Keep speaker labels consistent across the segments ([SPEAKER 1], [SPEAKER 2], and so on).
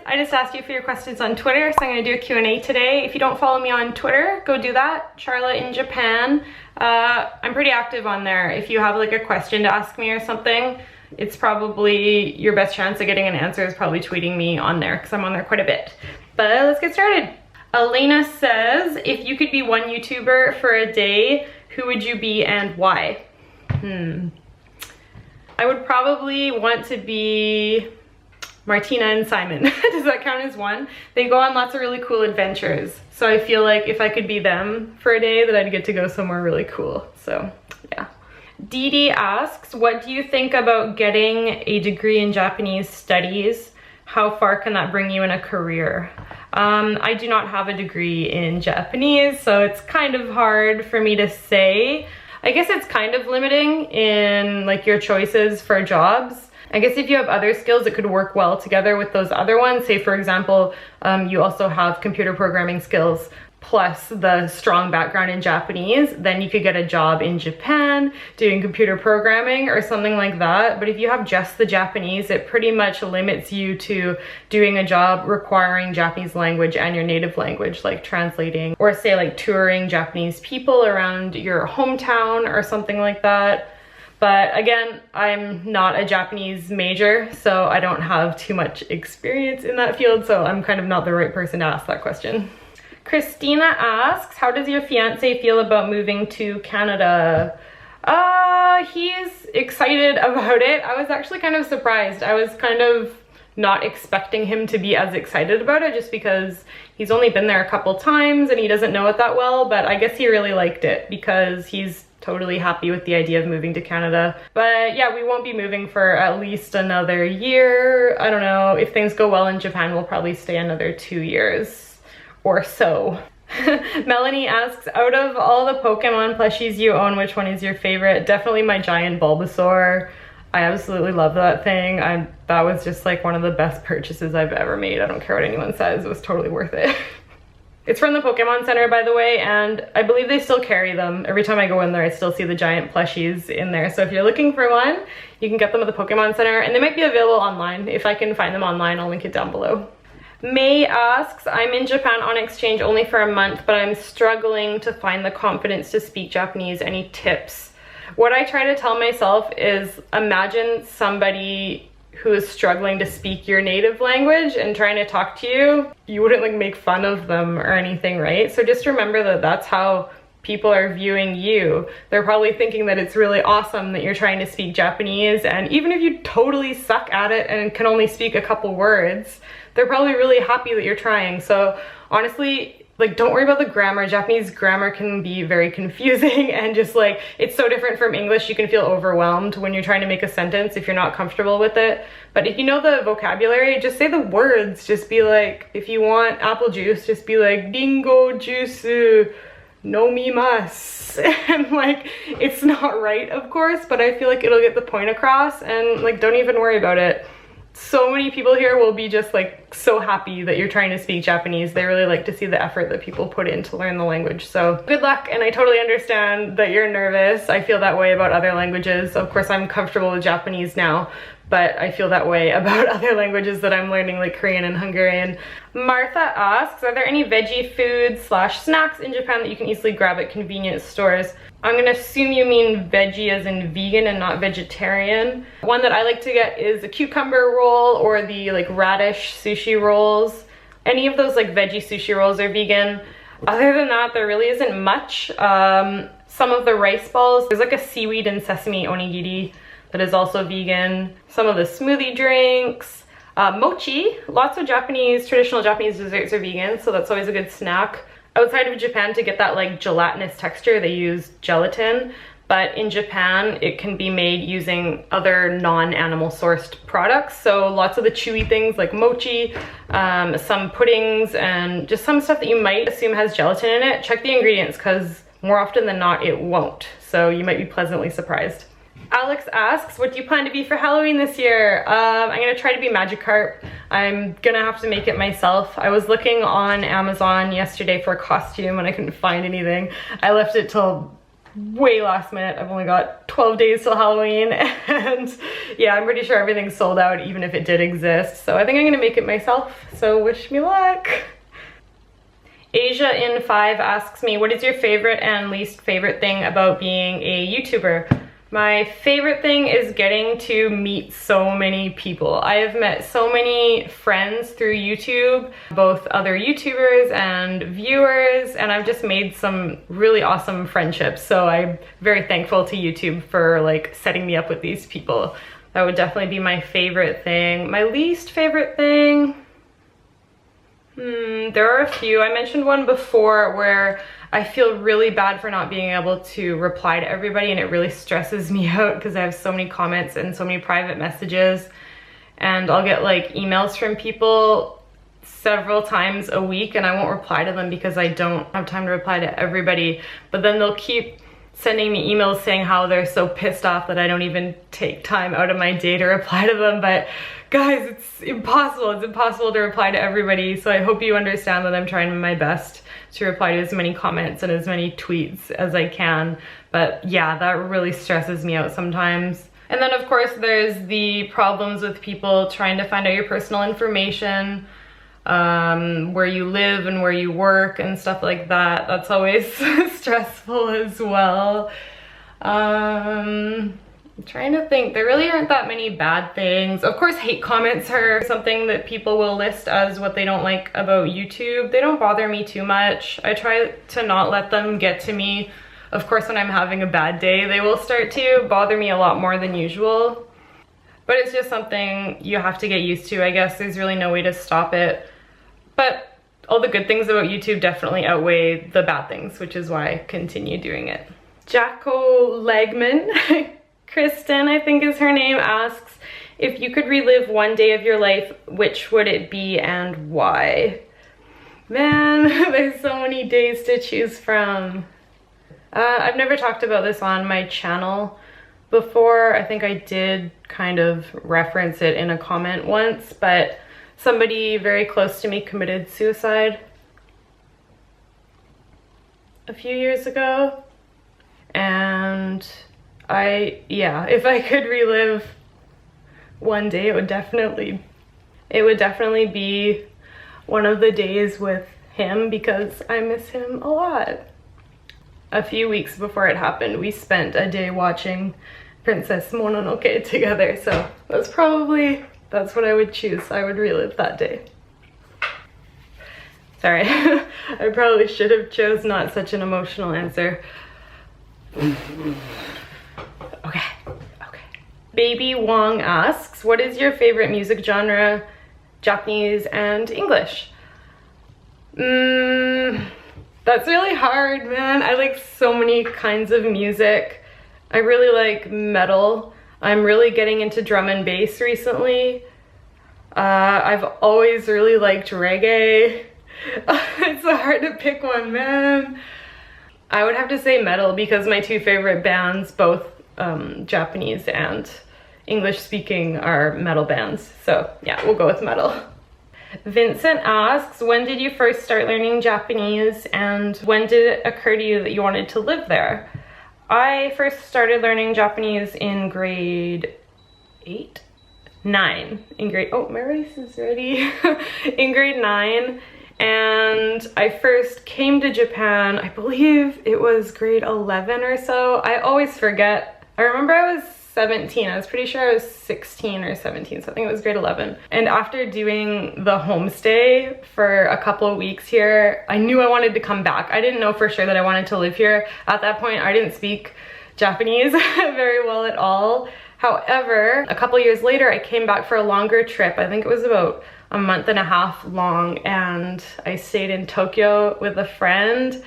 [SPEAKER 1] I just asked you for your questions on Twitter, so I'm going to do a Q&A today. If you don't follow me on Twitter, go do that. Sharla in Japan. I'm pretty active on there. If you have like a question to ask me or something, it's probably your best chance of getting an answer is probably tweeting me on there, because I'm on there quite a bit. But let's get started. Elena says, if you could be one YouTuber for a day, who would you be and why? I would probably want to be Martina and Simon. Does that count as one? They go on lots of really cool adventures. So I feel like if I could be them for a day, that I'd get to go somewhere really cool. So yeah. Dee Dee asks, what do you think about getting a degree in Japanese studies? How far can that bring you in a career? I do not have a degree in Japanese, so it's kind of hard for me to say. I guess it's kind of limiting in like your choices for jobs. I guess if you have other skills that could work well together with those other ones, say for example, you also have computer programming skills plus the strong background in Japanese, then you could get a job in Japan doing computer programming or something like that. But if you have just the Japanese, it pretty much limits you to doing a job requiring Japanese language and your native language, like translating, or say like touring Japanese people around your hometown or something like that. But again, I'm not a Japanese major, so I don't have too much experience in that field, so I'm kind of not the right person to ask that question. Christina asks, how does your fiance feel about moving to Canada? He's excited about it. I was actually kind of surprised. I was kind of not expecting him to be as excited about it just because he's only been there a couple times and he doesn't know it that well, but I guess he really liked it because he's totally happy with the idea of moving to Canada. But yeah, we won't be moving for at least another year. I don't know, if things go well in Japan, we'll probably stay another 2 years or so. Melanie asks, out of all the Pokemon plushies you own, which one is your favorite? Definitely my giant Bulbasaur. I absolutely love that thing. That was just like one of the best purchases I've ever made. I don't care what anyone says, it was totally worth it. It's from the Pokemon Center, by the way, and I believe they still carry them. Every time I go in there, I still see the giant plushies in there. So if you're looking for one, you can get them at the Pokemon Center, and they might be available online. If I can find them online, I'll link it down below. May asks, I'm in Japan on exchange only for a month, but I'm struggling to find the confidence to speak Japanese. Any tips? What I try to tell myself is imagine somebody who is struggling to speak your native language and trying to talk to you. You wouldn't like make fun of them or anything, right? So just remember that that's how people are viewing you. They're probably thinking that it's really awesome that you're trying to speak Japanese, and even if you totally suck at it and can only speak a couple words, they're probably really happy that you're trying. So honestly, like, don't worry about the grammar. Japanese grammar can be very confusing and just like, it's so different from English, you can feel overwhelmed when you're trying to make a sentence if you're not comfortable with it. But if you know the vocabulary, just say the words. Just be like, if you want apple juice, just be like, Ringo juice nomimasu. And like, it's not right, of course, but I feel like it'll get the point across, and like, don't even worry about it. So many people here will be just like so happy that you're trying to speak Japanese. They really like to see the effort that people put in to learn the language. So good luck, and I totally understand that you're nervous. I feel that way about other languages. Of course, I'm comfortable with Japanese now, but I feel that way about other languages that I'm learning, like Korean and Hungarian. Martha asks, are there any veggie foods / snacks in Japan that you can easily grab at convenience stores? I'm gonna assume you mean veggie as in vegan and not vegetarian. One that I like to get is a cucumber roll or the like radish sushi rolls. Any of those like veggie sushi rolls are vegan. Other than that, there really isn't much. Some of the rice balls, there's like a seaweed and sesame onigiri that is also vegan. Some of the smoothie drinks, mochi. Lots of traditional Japanese desserts are vegan, so that's always a good snack. Outside of Japan, to get that like gelatinous texture, they use gelatin, but in Japan, it can be made using other non-animal sourced products. So lots of the chewy things like mochi, some puddings, and just some stuff that you might assume has gelatin in it. Check the ingredients, because more often than not, it won't. So you might be pleasantly surprised. Alex asks, what do you plan to be for Halloween this year? I'm gonna try to be Magikarp. I'm gonna have to make it myself. I was looking on Amazon yesterday for a costume and I couldn't find anything. I left it till way last minute. I've only got 12 days till Halloween, and yeah, I'm pretty sure everything's sold out even if it did exist. So I think I'm gonna make it myself, so wish me luck. Asia in 5 asks me, what is your favorite and least favorite thing about being a YouTuber? My favorite thing is getting to meet so many people. I have met so many friends through YouTube, both other YouTubers and viewers, and I've just made some really awesome friendships. So I'm very thankful to YouTube for like setting me up with these people. That would definitely be my favorite thing. My least favorite thing, there are a few. I mentioned one before where I feel really bad for not being able to reply to everybody, and it really stresses me out because I have so many comments and so many private messages, and I'll get like emails from people several times a week and I won't reply to them because I don't have time to reply to everybody, but then they'll keep sending me emails saying how they're so pissed off that I don't even take time out of my day to reply to them. But guys, it's impossible to reply to everybody, so I hope you understand that I'm trying my best to reply to as many comments and as many tweets as I can. But yeah, that really stresses me out sometimes. And then of course there's the problems with people trying to find out your personal information, where you live and where you work and stuff like that. That's always stressful as well. I'm trying to think. There really aren't that many bad things. Of course, hate comments are something that people will list as what they don't like about YouTube. They don't bother me too much. I try to not let them get to me. Of course, when I'm having a bad day, they will start to bother me a lot more than usual. But it's just something you have to get used to. I guess there's really no way to stop it. But all the good things about YouTube definitely outweigh the bad things, which is why I continue doing it. Jacko Legman, Kristen, I think is her name, asks, if you could relive one day of your life, which would it be and why? Man, there's so many days to choose from. I've never talked about this on my channel before. I think I did kind of reference it in a comment once, but somebody very close to me committed suicide a few years ago, and if I could relive one day, it would definitely be one of the days with him, because I miss him a lot. A few weeks before it happened, we spent a day watching Princess Mononoke together, so that's what I would choose. I would relive that day. Sorry, I probably should have chose not such an emotional answer. Okay. Baby Wong asks, what is your favorite music genre, Japanese and English? That's really hard, man. I like so many kinds of music. I really like metal. I'm really getting into drum and bass recently. I've always really liked reggae. It's so hard to pick one, man. I would have to say metal, because my two favorite bands, both Japanese and English speaking, are metal bands. So yeah, we'll go with metal. Vincent asks, when did you first start learning Japanese, and when did it occur to you that you wanted to live there? I first started learning Japanese in grade 9. Oh, my rice is ready. In grade 9. And I first came to Japan, I believe it was grade 11 or so. I always forget. I remember I was 17. I was pretty sure I was 16 or 17, so I think it was grade 11. And after doing the homestay for a couple of weeks here, I knew I wanted to come back. I didn't know for sure that I wanted to live here. At that point, I didn't speak Japanese very well at all. However, a couple years later, I came back for a longer trip. I think it was about a month and a half long, and I stayed in Tokyo with a friend,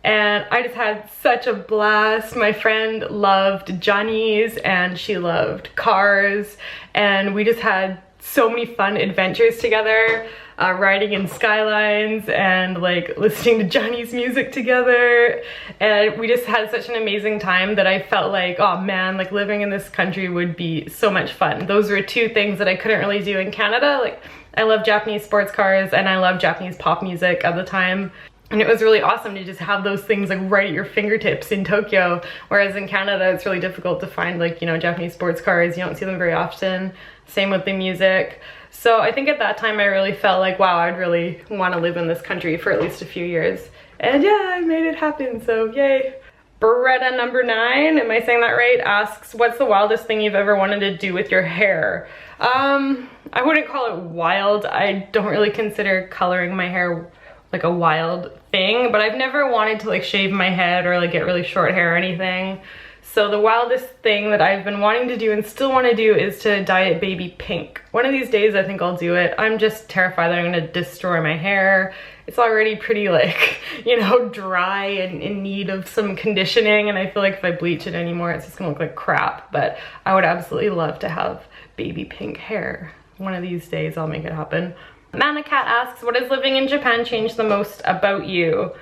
[SPEAKER 1] and I just had such a blast. My friend loved Johnny's and she loved cars, and we just had so many fun adventures together, riding in skylines and like listening to Johnny's music together, and we just had such an amazing time that I felt like, oh man, like living in this country would be so much fun. Those were two things that I couldn't really do in Canada. Like, I love Japanese sports cars and I love Japanese pop music at the time. And it was really awesome to just have those things like right at your fingertips in Tokyo. Whereas in Canada, it's really difficult to find like, you know, Japanese sports cars. You don't see them very often. Same with the music. So I think at that time I really felt like, wow, I'd really want to live in this country for at least a few years. And yeah, I made it happen, so yay. Beretta number 9, am I saying that right, asks, what's the wildest thing you've ever wanted to do with your hair? I wouldn't call it wild. I don't really consider coloring my hair like a wild thing, but I've never wanted to like shave my head or like get really short hair or anything. So the wildest thing that I've been wanting to do and still want to do is to dye it baby pink. One of these days I think I'll do it. I'm just terrified that I'm gonna destroy my hair. It's already pretty like, you know, dry and in need of some conditioning, and I feel like if I bleach it anymore it's just gonna look like crap. But I would absolutely love to have baby pink hair. One of these days I'll make it happen. Manacat asks, what has living in Japan changed the most about you?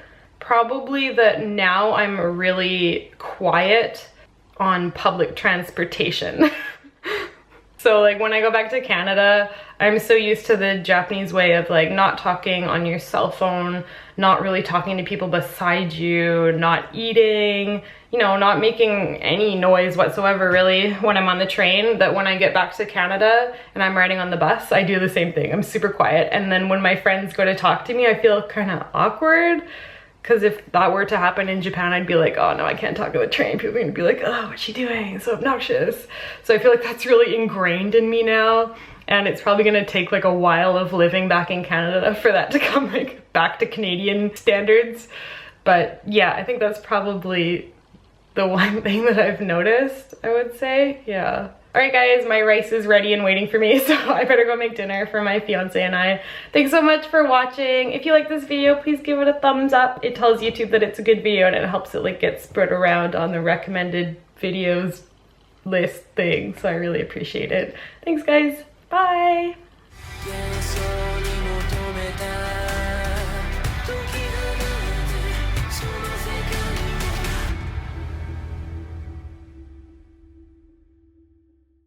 [SPEAKER 1] Probably that now I'm really quiet on public transportation. So like when I go back to Canada, I'm so used to the Japanese way of like not talking on your cell phone, not really talking to people beside you, not eating, you know, not making any noise whatsoever really when I'm on the train, that when I get back to Canada and I'm riding on the bus, I do the same thing. I'm super quiet. And then when my friends go to talk to me, I feel kind of awkward. Because if that were to happen in Japan, I'd be like, oh no, I can't talk on the train. People are gonna be like, oh, what's she doing? It's so obnoxious. So I feel like that's really ingrained in me now. And it's probably gonna take like a while of living back in Canada for that to come like back to Canadian standards. But yeah, I think that's probably the one thing that I've noticed, I would say, yeah. All right guys, my rice is ready and waiting for me, so I better go make dinner for my fiance and I. Thanks so much for watching. If you like this video, please give it a thumbs up. It tells YouTube that it's a good video and it helps it like get spread around on the recommended videos list thing, so I really appreciate it. Thanks guys, bye.